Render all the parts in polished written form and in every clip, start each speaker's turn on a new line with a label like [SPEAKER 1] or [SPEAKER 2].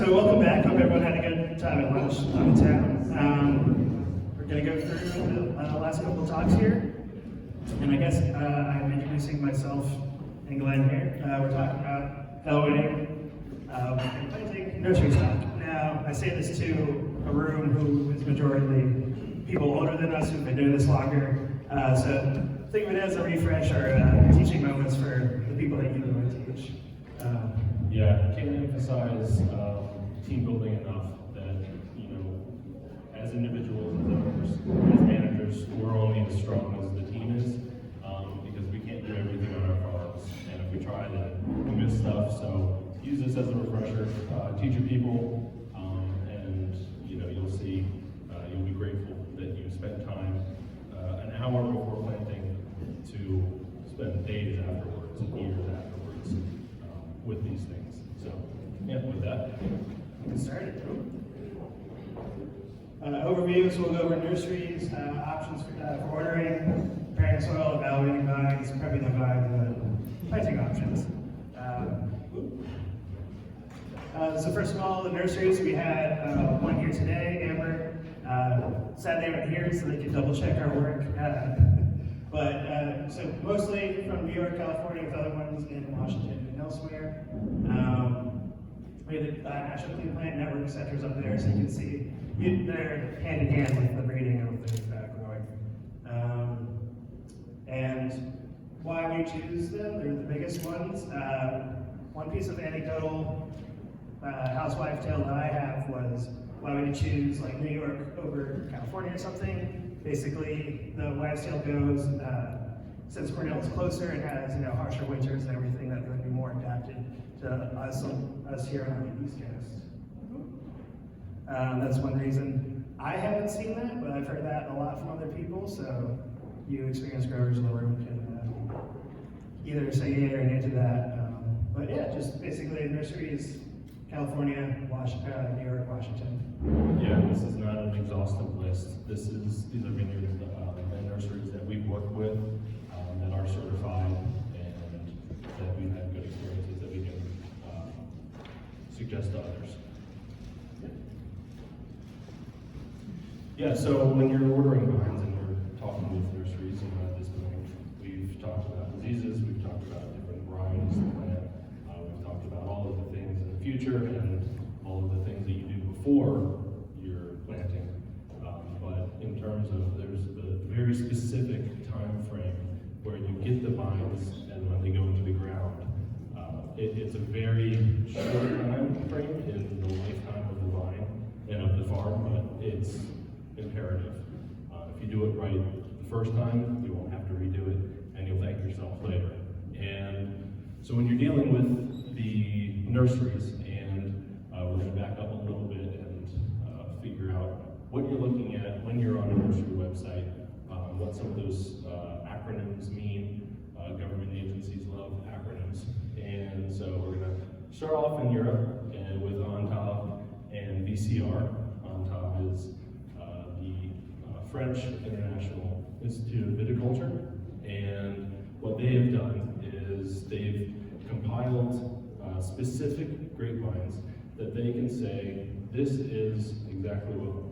[SPEAKER 1] So welcome back. Hope everyone had a good time at lunch in town. We're going to go through the last couple of talks here. And I guess I'm introducing myself and Glenn here. We're talking about Hellway and planting nursery stock. Now, I say this to a room who is majority people older than us who've been doing this longer. So think of it as a refresh or teaching moments for the people that you want to teach.
[SPEAKER 2] Yeah, can't emphasize team building enough that, as individuals, as owners, as managers, we're only as strong as the team is, because we can't do everything on our farms. And if we try, then we miss stuff. So use this as a refresher, teach your people, and you'll see, you'll be grateful that you spent time, an hour before planting, to spend days afterwards and years afterwards with these things. So, yeah, with that,
[SPEAKER 1] Get started. Overview, so we'll go over nurseries, options for ordering, preparing soil, evaluating vines, prepping the vines, and planting options. So first of all, the nurseries, we had one here today, Amber. Sad they weren't here so they could double check our work. So mostly from New York, California, with other ones in Washington and elsewhere. We have the National Clean Plant Network centers up there, so you can see they're hand in hand with the breeding of the growing. And why we choose them, they're the biggest ones. One piece of anecdotal housewife tale that I have was why would you choose like New York over California or something? Basically, the wives' tale goes, since Cornell is closer and has harsher winters and everything, that they would be more adapted to us here on the East Coast. That's one reason. I haven't seen that, but I've heard that a lot from other people. So you experienced growers in the room can either say yay or nay to that. But yeah, just basically nurseries, California, New York, Washington.
[SPEAKER 2] yeah, this is not an exhaustive list. These are vineyards and nurseries that we've worked with, that are certified, and that we've had good experiences that we can suggest to others. Yeah, so when you're ordering vines and you're talking with nurseries, at this point, we've talked about diseases, we've talked about different varieties to plant, we've talked about all of the things in the future and all of the things that you do before you're planting. But in terms of, there's the very specific time frame where you get the vines and when they go into the ground. It's a very short time frame in the lifetime of the vine and of the farm, but it's imperative. If you do it right the first time, you won't have to redo it, and you'll thank yourself later. And so when you're dealing with the nurseries, and we're going to back up a little bit and figure out what you're looking at when you're on a nursery website, what some of those acronyms mean. Government agencies love acronyms. And so we're going to start off in Europe and with ONTAV and VCR. ONTAV is the French International Institute of Viticulture, and what they have done is they've compiled specific grapevines that they can say, this is exactly what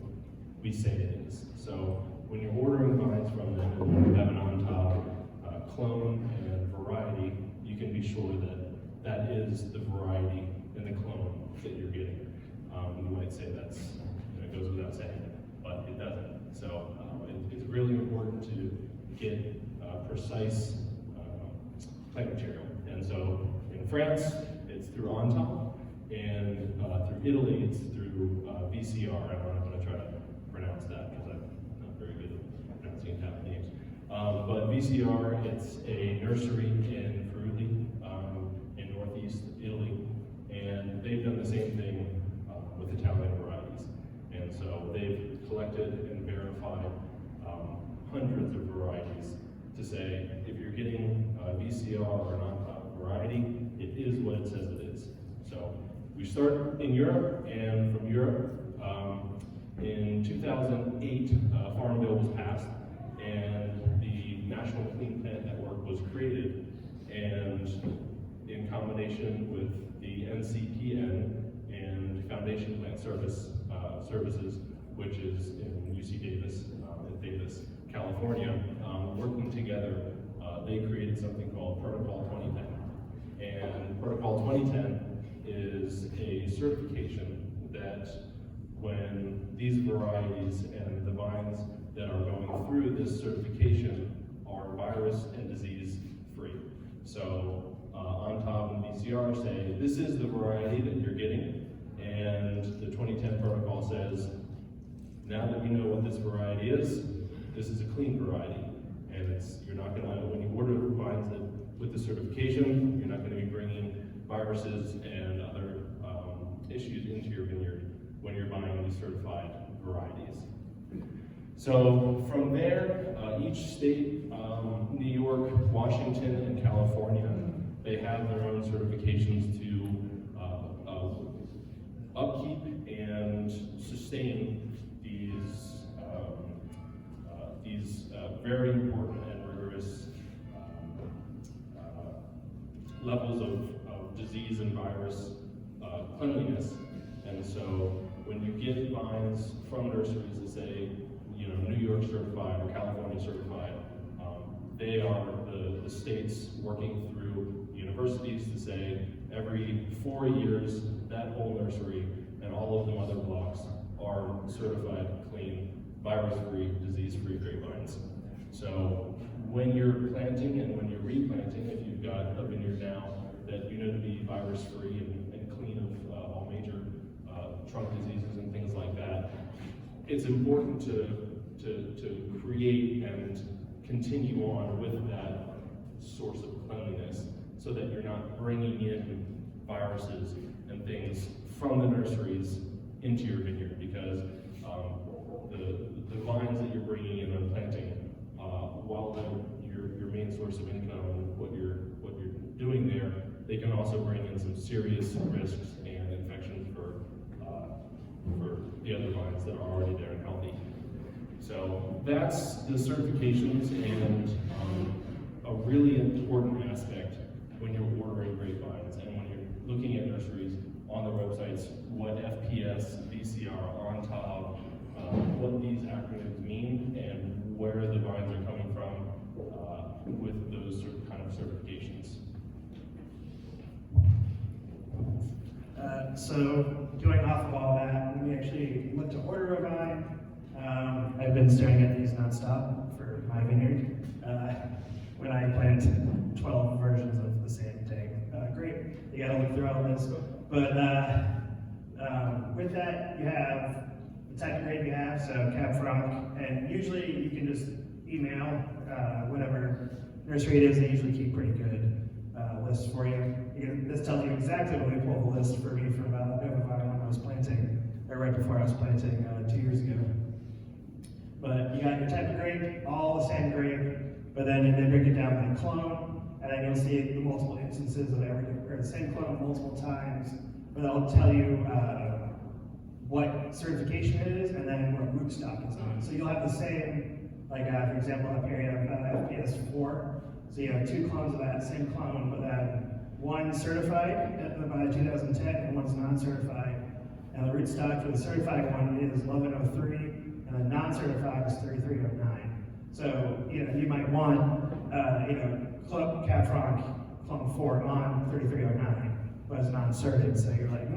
[SPEAKER 2] we say it is. So when you're ordering vines from them and you have an ONTAV clone and variety, you can be sure that that is the variety in the clone that you're getting. You might say that's, it goes without saying, but it doesn't. So it's really important to get precise plant material. And so in France, it's through ONTAV, and through Italy, it's through VCR. I'm not going to try to pronounce that because I'm not very good at pronouncing Italian names. But VCR, it's a nursery in Friuli, in northeast Italy, and they've done the same thing with Italian varieties. And so they've collected and verified hundreds of varieties to say, if you're getting VCR or an ONTAV variety, it is what it says it is. So we start in Europe, and from Europe, in 2008, Farm Bill was passed, and the National Clean Plant Network was created, and in combination with the NCPN and Foundation Plant Services, which is in UC Davis, in Davis, California, working together, they created something called Protocol 2010. And Protocol 2010 is a certification that when these varieties and the vines that are going through this certification are virus and disease free. So on top of VCR say, this is the variety that you're getting, and the 2010 protocol says, now that we know what this variety is, this is a clean variety. And you're not gonna, when you order vines that with the certification, you're not gonna be bringing viruses and other issues into your vineyard when you're buying these certified varieties. So from there, each state, New York, Washington, and California, they have their own certifications to upkeep and sustain these very important and rigorous levels of disease and virus cleanliness. And so when you get vines from nurseries that say, you know, New York certified or California certified, they are the states working through universities to say every 4 years that whole nursery and all of the mother blocks are certified clean, virus-free, disease-free grapevines. So when you're planting and when you're replanting, if you've got a vineyard now that you know to be virus-free and clean of all major trunk diseases and things like that, it's important to create and continue on with that source of cleanliness so that you're not bringing in viruses and things from the nurseries into your vineyard, because the vines that you're bringing in and planting, while they're your main source of income and what you're doing there, they can also bring in some serious risks and infections for the other vines that are already there and healthy. So that's the certifications, and a really important aspect when you're ordering grapevines and when you're looking at nurseries on the websites, what FPS, VCR, on top, what these acronyms mean and where the vines are coming from with those kind of certifications.
[SPEAKER 1] So going off of all that, when we actually look to order a vine, I've been staring at these nonstop for my vineyard. When I plant 12 versions of the same thing, great, you gotta look through all this. But with that, you have the type of grape you have, so Cab Franc, and usually you can just email whatever nursery it is. They usually keep pretty good lists for you. This tells you exactly when we pulled the list for me from Grapevine when I was planting, or right before I was planting 2 years ago. But you got your type of grape, all the same grape, but then they break it down by clone, and then you'll see the multiple instances of or the same clone multiple times, but that'll tell you what certification it is, and then what rootstock is on. So you'll have the same, like for example, up here you have FPS 4, so you have 2 clones of that same clone, but then one certified by 2010 and one's non-certified. And the rootstock for the certified one is 1103, and the non-certified is 3309. So you might want Club Cab Franc Clone 4 on 3309, but it's non-certed, so you're like,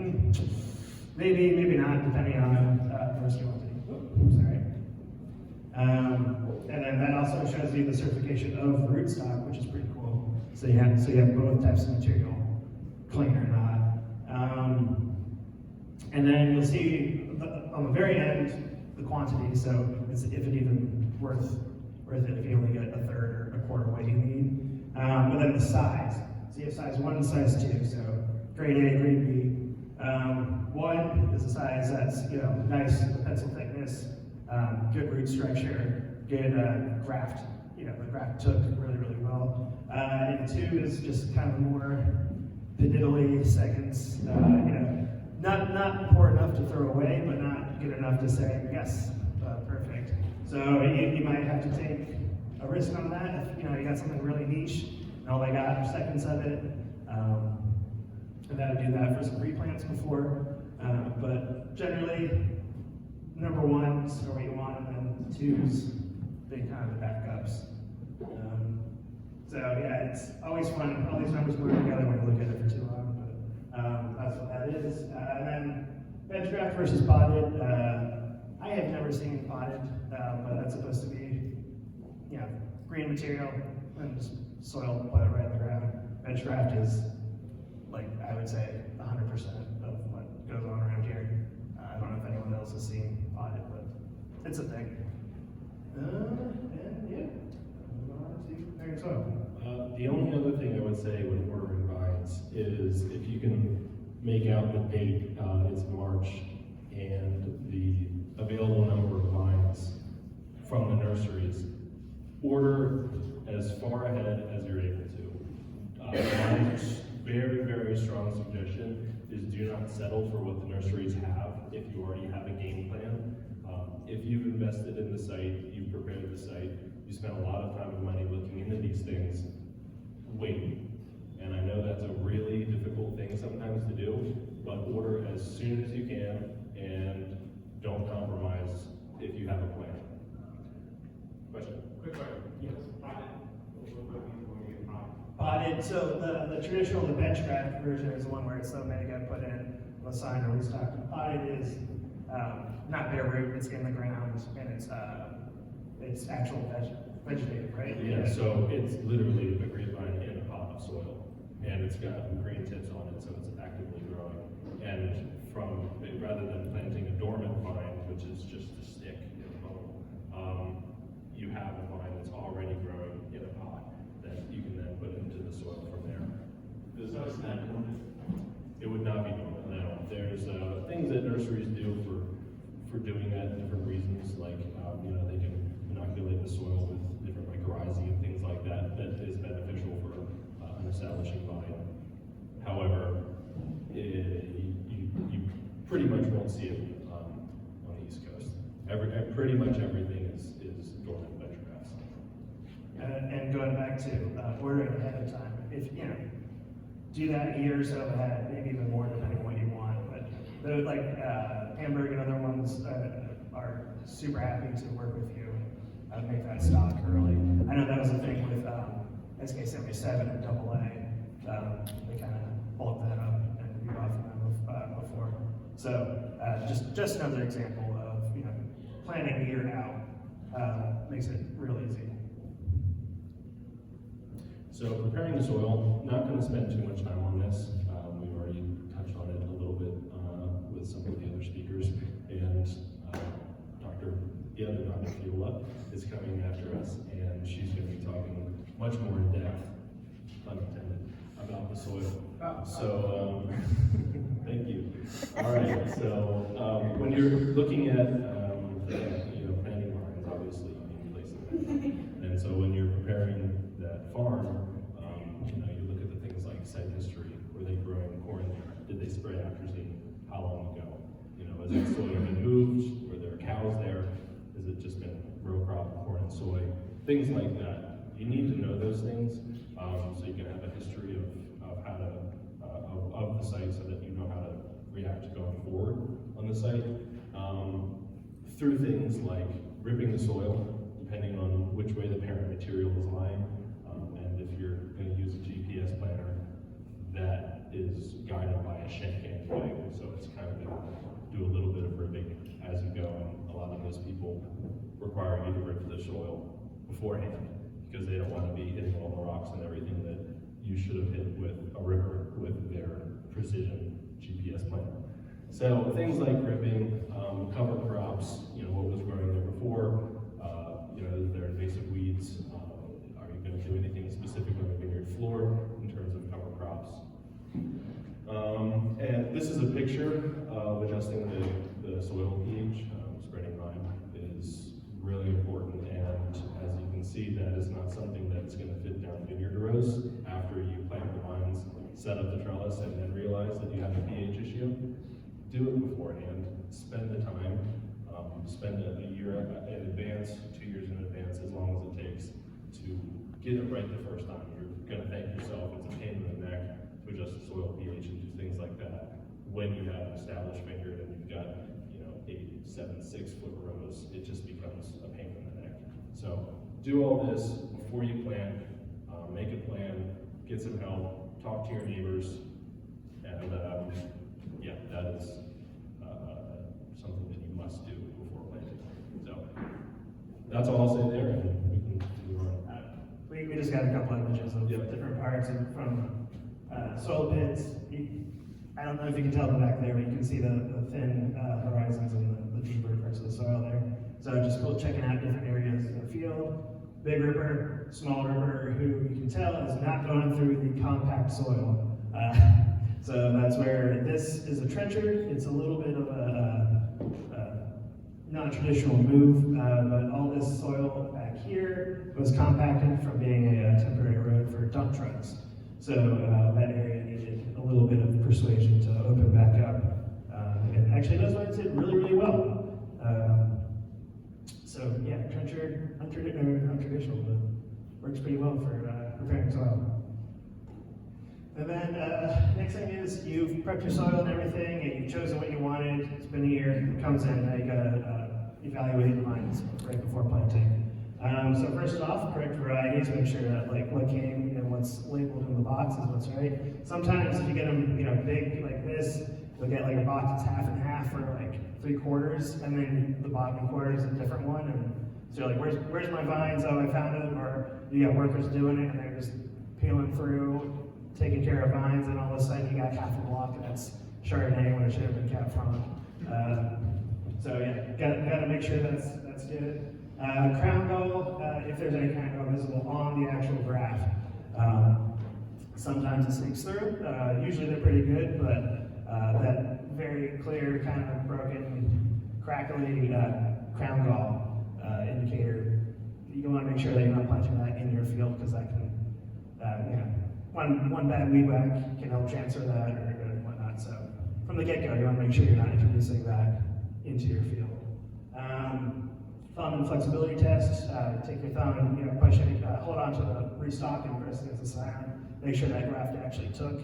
[SPEAKER 1] maybe not, depending on the risk you want to do. Sorry. And then that also shows you the certification of the rootstock, which is pretty cool. So you have both types of material, clean or not. And then you'll see on the very end the quantity. So it's if it even worth it if you only get a third or a quarter what you need. But then the size. So you have size 1 and size 2. So grade A, grade B. 1 is a size that's nice pencil thickness, good root structure, good graft. The graft took really, really well. And 2 is just kind of more piddly seconds. Not poor enough to throw away, but not good enough to say yes, perfect. So you might have to take a risk on that if you got something really niche and all they got are seconds of it. And that would do that for some replants before. But generally, number ones are what you want, and then twos, they kind of the backups. So yeah, it's always fun. All these numbers blur together when you look at it for too long, but that's what that is. And then bench draft versus potted. I have never seen potted, but that's supposed to be, green material and just soil put it right in the ground. Bench draft is, like, I would say 100% of what goes on around here. I don't know if anyone else has seen potted, but it's a thing. And yeah, move on to preparing soil.
[SPEAKER 2] The only other thing I would say when ordering vines is if you can make out the date, it's March, and the available number of vines from the nurseries, order as far ahead as you're able to. My very, very strong suggestion is do not settle for what the nurseries have if you already have a game plan. If you've invested in the site, you've prepared the site, you spent a lot of time and money looking into these things, wait. And I know that's a really difficult thing sometimes to do, but order as soon as you can and don't compromise if you have a plan. Question?
[SPEAKER 3] Quick question.
[SPEAKER 1] Yes.
[SPEAKER 3] Potted.
[SPEAKER 1] Potted, so the traditional, the bench draft version is the one where it's so mega put in the sign or restocked. Potted is not bare root, it's in the ground, and it's actual vegetative, right?
[SPEAKER 2] Yeah, so it's literally a grapevine in a pot of soil, and it's got green tips on it, so it's actively growing. And rather than planting a dormant vine, which is just a stick in a home, you have a vine that's already growing in a pot that you can then put into the soil from there.
[SPEAKER 3] It's not dormant.
[SPEAKER 2] It would not be dormant, no. There's things that nurseries do for doing that, different reasons, like they can inoculate the soil with different mycorrhizae and things like that. That is beneficial for an establishing vine. However, you pretty much won't see it on the East Coast. Pretty much everything is dormant bench grass.
[SPEAKER 1] And going back to ordering ahead of time, if do that a year or so ahead, maybe even more depending on what you want. But those like Hamburg and other ones are super happy to work with you and make that stock early. I know that was a thing with SK77 and AA. They kind of bulked that up and we bought from them before. So just another example of planning a year out makes it real easy.
[SPEAKER 2] So preparing the soil, not going to spend too much time on this. We've already touched on it a little bit with some of the other speakers, and the other Dr. Fiola is coming after us, and she's going to be talking much more in depth, unintended, about the soil. So, thank you. All right. So when you're looking at planting vines, obviously you need places to plant them. And so when you're preparing that farm, you look at the things like site history. Were they growing corn there? Did they spray atrazine? How long ago? Has that soil been moved? Were there cows there? Has it just been row crop, corn and soy? Things like that. You need to know those things so you can have a history of how to of the site, so that you know how to react going forward on the site. Through things like ripping the soil, depending on which way the parent material is lying. And if you're going to use a GPS planner, that is guided by a shank anyway, so it's kind of going to do a little bit of ripping as you go, and a lot of those people require you to rip the soil beforehand because they don't want to be hitting all the rocks and everything that you should have hit with a ripper with their precision GPS planner. So things like ripping, cover crops, what was growing there before, is there invasive weeds, are you going to do anything specific on the vineyard floor in terms of cover crops? And this is a picture of adjusting the soil pH. Spreading rime is really important, and as you can see, that is not something that's going to fit down vineyard rows after you plant the vines, set up the trellis, and then realize that you have a pH issue. Do it beforehand, spend the time, spend a year in advance, 2 years in advance, as long as it takes to get it right the first time. You're going to thank yourself. It's a pain in the neck to adjust the soil pH and do things like that when you have an established vineyard and you've got 6-foot rows, it just becomes a pain in the neck. So do all this before you plant, make a plan, get some help, talk to your neighbors, and yeah, that is something that you must do before planting. So that's all I'll say there, and we can move on.
[SPEAKER 1] We just got a couple images of
[SPEAKER 2] Yep.
[SPEAKER 1] different parts from soil pits. I don't know if you can tell them back there, but you can see the thin horizons and the deeper parts of the soil there. So just cool checking out different areas of the field. Big ripper, small ripper, who you can tell is not going through the compact soil. So that's where this is a trencher. It's a little bit of a non-traditional move, but all this soil back here was compacted from being a temporary road for dump trucks. So that area needed a little bit of persuasion to open back up. And actually those ones did really, really well. So yeah, trencher, untraditional, but works pretty well for preparing soil. And then next thing is you've prepped your soil and everything, and you've chosen what you wanted. It's been a year. It comes in. Now you gotta evaluate the vines right before planting. So first off, correct varieties. Make sure that like what came and what's labeled in the box is what's right. Sometimes if you get them, big like this, you'll get like a box that's half and half or like 3/4, and then the bottom quarter is a different one. And so you're like, where's my vines? Oh, I found it. Or you got workers doing it, and they're just peeling through, taking care of vines, and all of a sudden you got half a block and that's Chardonnay when it should have been Cab Franc. So yeah, gotta make sure that's good. Crown gall, if there's any crown gall visible on the actual graft. Sometimes it sneaks through. Usually they're pretty good, but that very clear kind of broken, crackly crown gall indicator, you want to make sure that you're not planting that in your field, because that can, one bad weed whack can help transfer that or whatnot. So from the get-go, you want to make sure you're not introducing that into your field. Thumb and flexibility test. Take your thumb and push it, hold on to the restock and press against the side. Make sure that graft actually took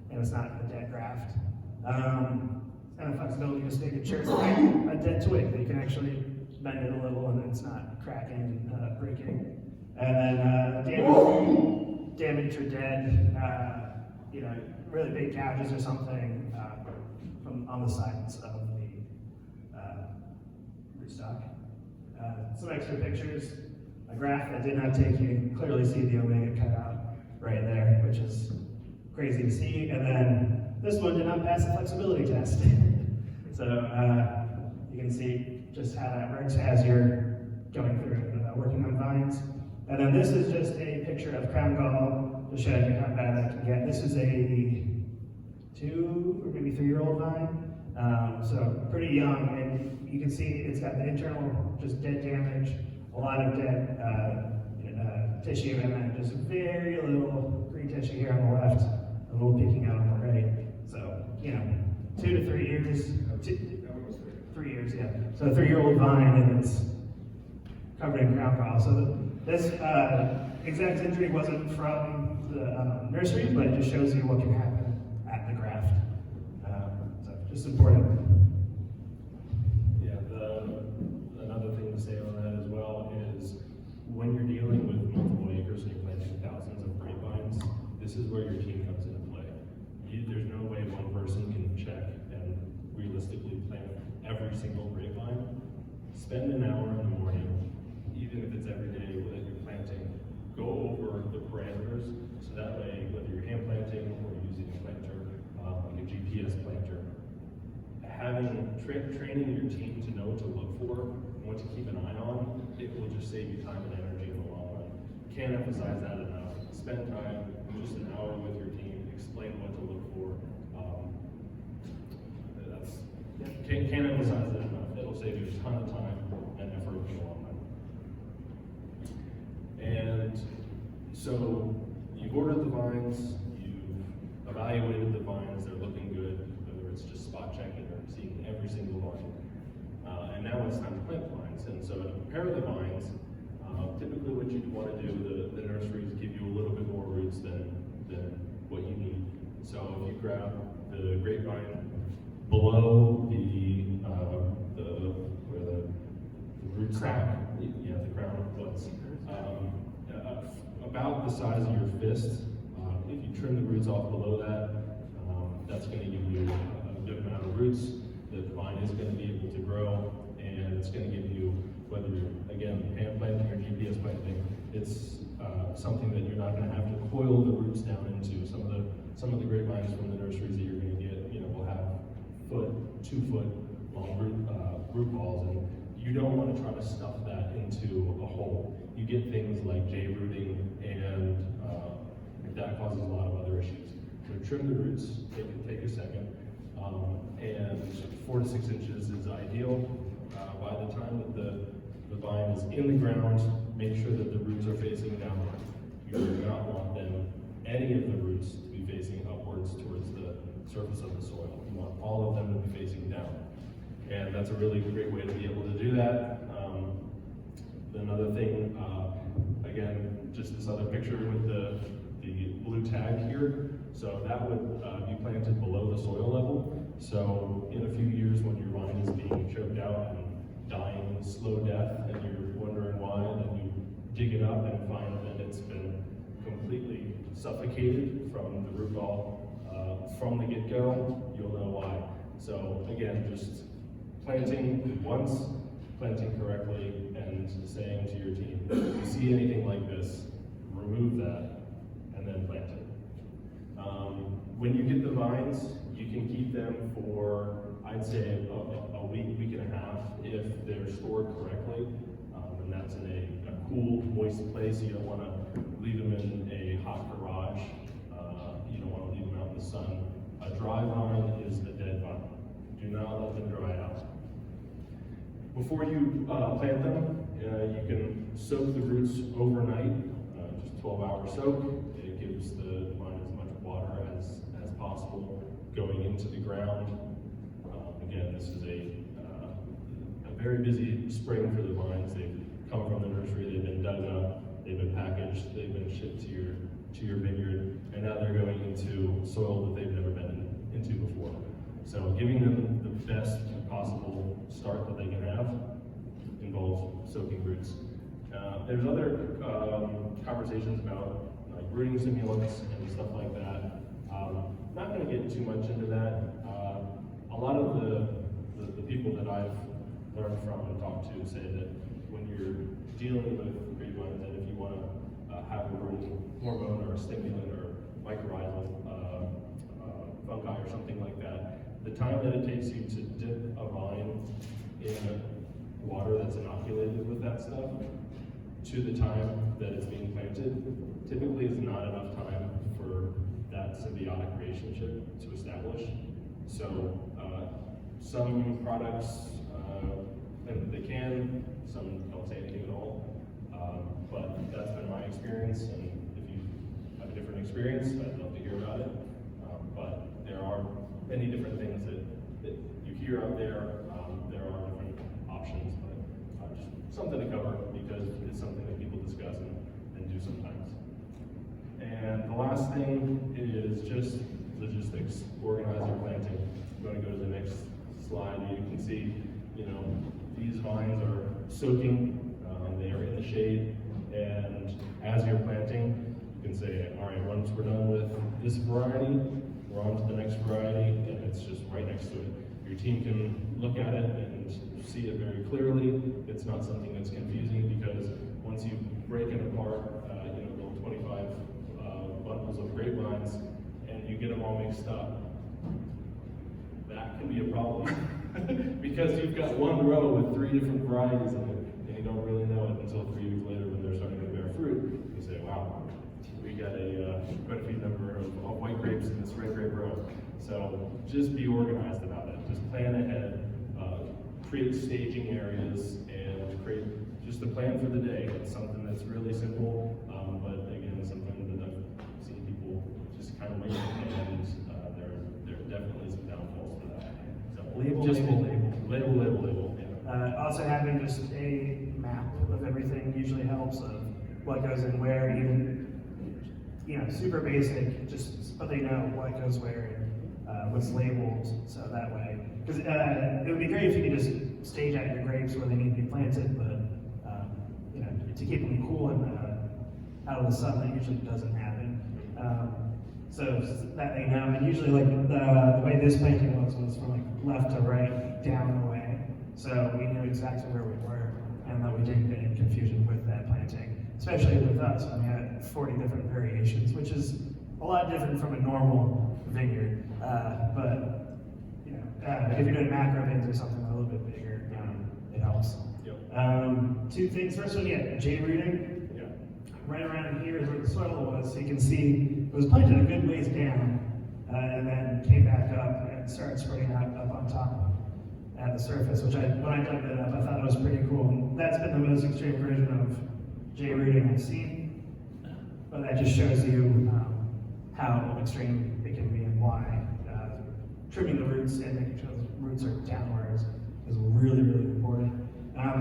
[SPEAKER 1] and it's not a dead graft. And the flexibility, just making sure it's like a dead twig that you can actually bend it a little and it's not cracking and breaking. And then damaged or dead, really big gouges or something from on the sides of the restock. Some extra pictures. A graph that did not take, you can clearly see the omega cut out right there, which is crazy to see. And then this one did not pass the flexibility test. So you can see just how that works as you're going through working on vines. And then this is just a picture of crown gall to show you how bad that can get. This is a 2 or maybe 3-year-old vine. So pretty young, and you can see it's got the internal just dead damage, a lot of dead tissue, and then just very little green tissue here on the left, a little peeking out on the right. So 2 to 3 years, 3 years, yeah. So a 3-year-old vine, and it's covered in crown gall. So this exact injury wasn't from the nursery, but it just shows you what can happen at the graft. So just important.
[SPEAKER 2] Yeah, another thing to say on that as well is when you're dealing with multiple acres and you're planting thousands of grapevines, this is where your team comes into play. There's no way one person can check and realistically plant every single grapevine. Spend an hour in the morning, even if it's every day that you're planting, go over the parameters, so that way, whether you're hand planting or using a planter, like a GPS planter, training your team to know what to look for and what to keep an eye on, it will just save you time and energy in the long run. Can't emphasize that enough. Spend time, just an hour with your team, explain what to look for. Can't emphasize that enough. It'll save you a ton of time and effort in the long run. And so you've ordered the vines, you've evaluated the vines, they're looking good, whether it's just spot checking or seeing every single vine. And now it's time to plant the vines. And so to prepare the vines, typically what you'd want to do, the nurseries give you a little bit more roots than what you need. So if you grab the grapevine below the missed. If you trim the roots off below that, that's going to give you a good amount of roots that the vine is going to be able to grow, and it's going to give you, whether you're, again, hand planting or GPS planting, it's something that you're not going to have to coil the roots down into. Some of the grapevines from the nurseries that you're going to get, will have 2-foot long root balls, and you don't want to try to stuff that into a hole. You get things like J rooting, and that causes a lot of other issues. So trim the roots, take a second, and 4 to 6 inches is ideal. By the time that the vine is in the ground, make sure that the roots are facing downward. You do not want any of the roots to be facing upwards towards the surface of the soil. You want all of them to be facing down. And that's a really great way to be able to do that. Another thing, again, just this other picture with the blue tag here. So that would be planted below the soil level. So in a few years when your vine is being choked out and dying slow death, and you're wondering why, then you dig it up and find that it's been completely suffocated from the root ball from the get-go, you'll know why. So again, just planting once, planting correctly, and saying to your team, if you see anything like this, remove that and then plant it. When you get the vines, you can keep them for, I'd say, a week, week and a half if they're stored correctly. And that's in a cool, moist place. You don't want to leave them in a hot garage. You don't want to leave them out in the sun. A dry vine is a dead vine. Do not let them dry out. Before you plant them, you can soak the roots overnight, just 12-hour soak. It gives the vine as much water as possible going into the ground. Again, this is a very busy spring for the vines. They've come from the nursery, they've been dug up, they've been packaged, they've been shipped to your vineyard, and now they're going into soil that they've never been into before. So giving them the best possible start that they can have involves soaking roots. There's other conversations about like rooting simulants and stuff like that. Not going to get too much into that. A lot of the people that I've learned from and talked to say that when you're dealing with grapevines, and if you want to have a rooting hormone or a stimulant or mycorrhizal fungi or something like that, the time that it takes you to dip a vine in water that's inoculated with that stuff to the time that it's being planted typically is not enough time for that symbiotic relationship to establish. So some products claim that they can, some don't say anything at all. But that's been my experience, and if you have a different experience, I'd love to hear about it. But there are many different things that you hear out there. There are different options, but just something to cover because it's something that people discuss and do sometimes. And the last thing is just logistics, organize your planting. I'm going to go to the next slide. You can see, these vines are soaking, they are in the shade, and as you're planting, you can say, all right, once we're done with this variety, we're on to the next variety, and it's just right next to it. Your team can look at it and see it very clearly. It's not something that's confusing because once you break it apart, 25 bundles of grapevines, and you get them all mixed up, that can be a problem because you've got one row with 3 different varieties in it, and you don't really know it until 3 weeks later when they're starting to bear fruit. You say, wow, we got quite a few number of white grapes in this red grape row. So just be organized about it. Just plan ahead, create staging areas, and create just a plan for the day. It's something that's really simple, but again, something that I've seen people just kind of wing it, and there definitely some downfalls to that. So label. Yeah.
[SPEAKER 1] Also having just a map of everything usually helps, of what goes in where, even super basic, just so they know what goes where and what's labeled, so that way. Because it would be great if you could just stage out your grapes where they need to be planted, but to keep them cool and out of the sun, that usually doesn't happen. So that, you know, and usually like the way this planting was from like left to right, down the way. So we knew exactly where we were, and that we didn't get in confusion with that planting, especially with us when we had 40 different variations, which is a lot different from a normal vineyard. But you know, if you're doing macro bins or something a little bit bigger, it helps.
[SPEAKER 2] Yep.
[SPEAKER 1] Two things. First one, J rooting.
[SPEAKER 2] Yeah.
[SPEAKER 1] Right around here is where the soil was, so you can see it was planted a good ways down, and then came back up and started spreading out up on top at the surface, which when I dug that up, I thought it was pretty cool. And that's been the most extreme version of J rooting I've seen, but that just shows you how extreme it can be and why trimming the roots and making sure the roots are downwards is really, really important.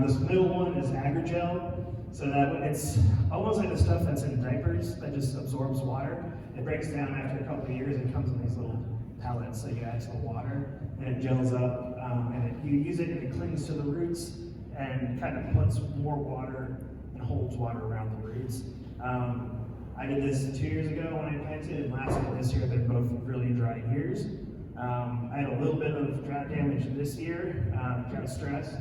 [SPEAKER 1] This middle one is agrigel, so that it's almost like the stuff that's in diapers that just absorbs water. It breaks down after a couple of years and comes in these little pellets that you add to the water, and it gels up, and you use it and it clings to the roots and kind of puts more water and holds water around the roots. I did this 2 years ago when I planted, and last year, this year, they're both really dry years. I had a little bit of drought damage this year, drought stress,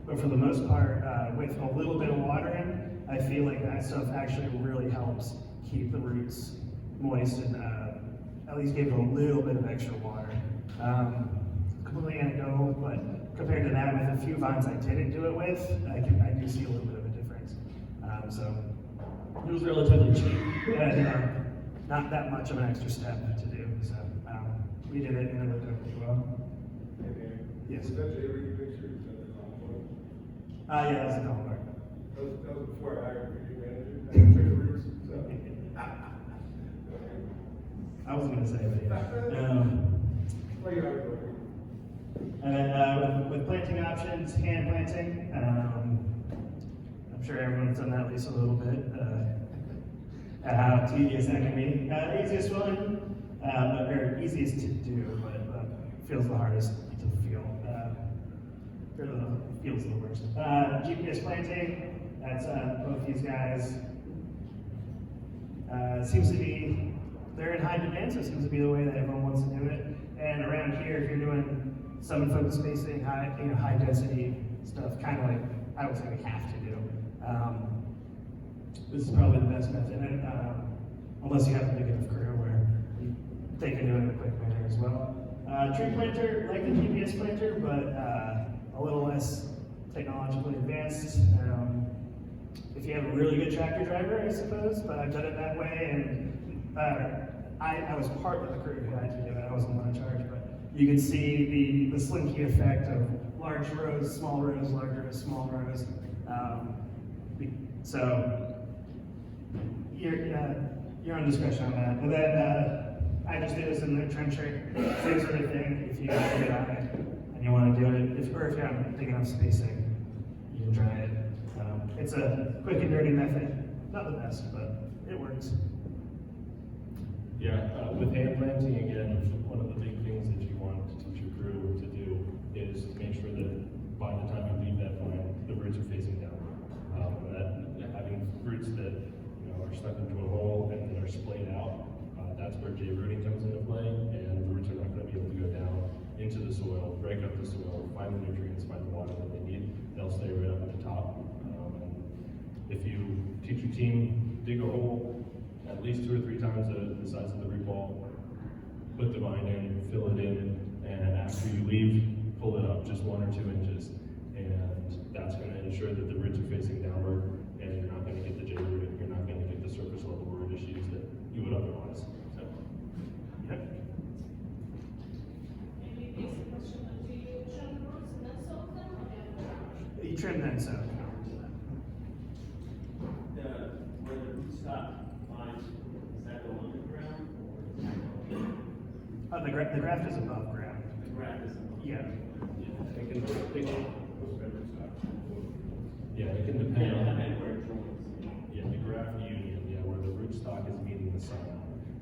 [SPEAKER 1] but for the most part, with a little bit of water in, I feel like that stuff actually really helps keep the roots moist and at least give it a little bit of extra water. Completely anecdotal, but compared to that, with a few vines I didn't do it with, I do see a little bit of a difference. So it was relatively cheap, and not that much of an extra step to do. So we did it, and it worked out pretty well. Yes.
[SPEAKER 4] Was that the every picture? Is that the compost?
[SPEAKER 1] Yeah, that's the color.
[SPEAKER 4] That was before I hired the manager. I took the roots. So.
[SPEAKER 1] I wasn't going to say it, but yeah.
[SPEAKER 4] Well, you hired me.
[SPEAKER 1] And then with planting options, hand planting, I'm sure everyone's done that at least a little bit. How tedious that can be. The easiest one, or easiest to do, but feels the hardest to feel. Feels the worst. GPS planting, that's both these guys. Seems to be, they're in high demand, so it seems to be the way that everyone wants to do it. And around here, if you're doing 7-foot spacing, high density stuff, kind of like I would say we have to do. This is probably the best method, unless you have a big enough crew where they can do it in a quick manner as well. Tree planter, like the GPS planter, but a little less technologically advanced. If you have a really good tractor driver, I suppose, but I've done it that way, and I was part of the crew who had to do it. I wasn't the one in charge, but you can see the slinky effect of large rows, small rows, large rows, small rows. So you're on discretion on that. And then I just do this in the trencher, same sort of thing. If you have a good eye and you want to do it, or if you have big enough spacing, you can try it. It's a quick and dirty method. Not the best, but it works.
[SPEAKER 2] Yeah, with hand planting, again, one of the big things that you want to teach your crew to do is to make sure that by the time you leave that vine, the roots are facing down. That having roots that are stuck into a hole and that are splayed out, that's where J rooting comes into play, and the roots are not going to be able to go down into the soil, break up the soil, find the nutrients, find the water that they need. They'll stay right up at the top. If you teach your team, dig a hole at least 2 or 3 times the size of the root ball, put the vine in, fill it in, and after you leave, pull it up just 1 or 2 inches. And that's going to ensure that the roots are facing downward, and you're not going to get the J rooting, you're not going to get the surface level root issues that you would otherwise. So,
[SPEAKER 1] Yep.
[SPEAKER 5] Maybe basic question, do you trim the roots and then soak them, or do you?
[SPEAKER 1] You trim then soak.
[SPEAKER 3] Where the rootstock lines, is that go underground or?
[SPEAKER 1] The graft is above ground.
[SPEAKER 3] The ground is.
[SPEAKER 1] Yeah.
[SPEAKER 2] it can depend
[SPEAKER 3] Yeah,
[SPEAKER 2] on
[SPEAKER 3] and where it joins.
[SPEAKER 2] the graft union, where the rootstock is meeting the sun.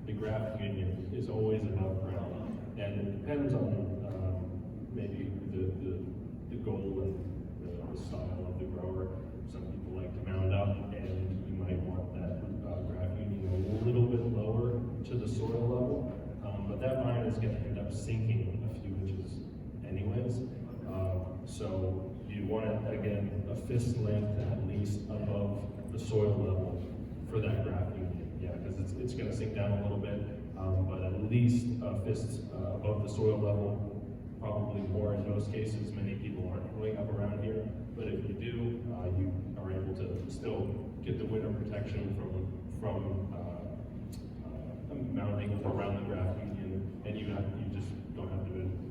[SPEAKER 2] The graft union is always above ground, and it depends on maybe the goal and the style of the grower. Some people like to mound up, and you might want that graft union a little bit lower to fist length at least above the soil level for that grafting. Yeah, because it's gonna sink down a little bit, but at least a fist above the soil level. Probably more in most cases. Many people aren't growing up around here, but if you do, you are able to still get the winter protection from mounting around the grass